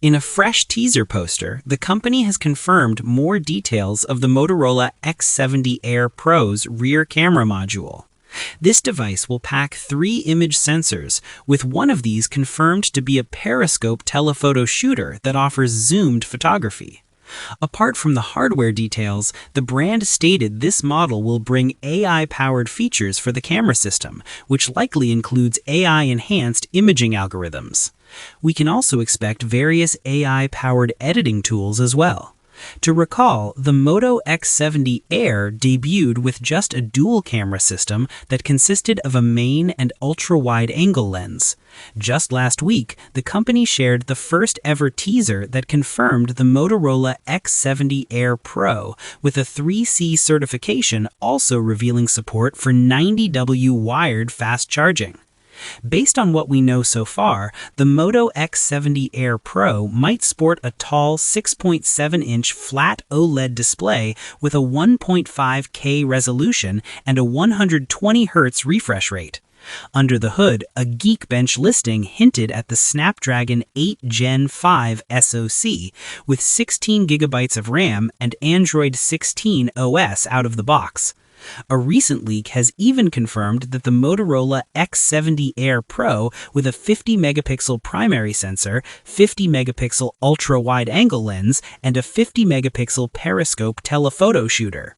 In a fresh teaser poster, the company has confirmed more details of the Motorola X70 Air Pro's rear camera module. This device will pack 3 image sensors, with one of these confirmed to be a periscope telephoto shooter that offers zoomed photography. Apart from the hardware details, the brand stated this model will bring AI-powered features for the camera system, which likely includes AI-enhanced imaging algorithms. We can also expect various AI-powered editing tools as well. To recall, the Moto X70 Air debuted with just a dual-camera system that consisted of a main and ultra-wide-angle lens. Just last week, the company shared the first-ever teaser that confirmed the Motorola X70 Air Pro with a 3C certification, also revealing support for 90W wired fast charging. Based on what we know so far, the Moto X70 Air Pro might sport a tall 6.7-inch flat OLED display with a 1.5K resolution and a 120Hz refresh rate. Under the hood, a GeekBench listing hinted at the Snapdragon 8 Gen 5 SoC with 16GB of RAM and Android 16 OS out of the box. A recent leak has even confirmed that the Motorola X70 Air Pro with a 50-megapixel primary sensor, 50-megapixel ultra-wide-angle lens, and a 50-megapixel periscope telephoto shooter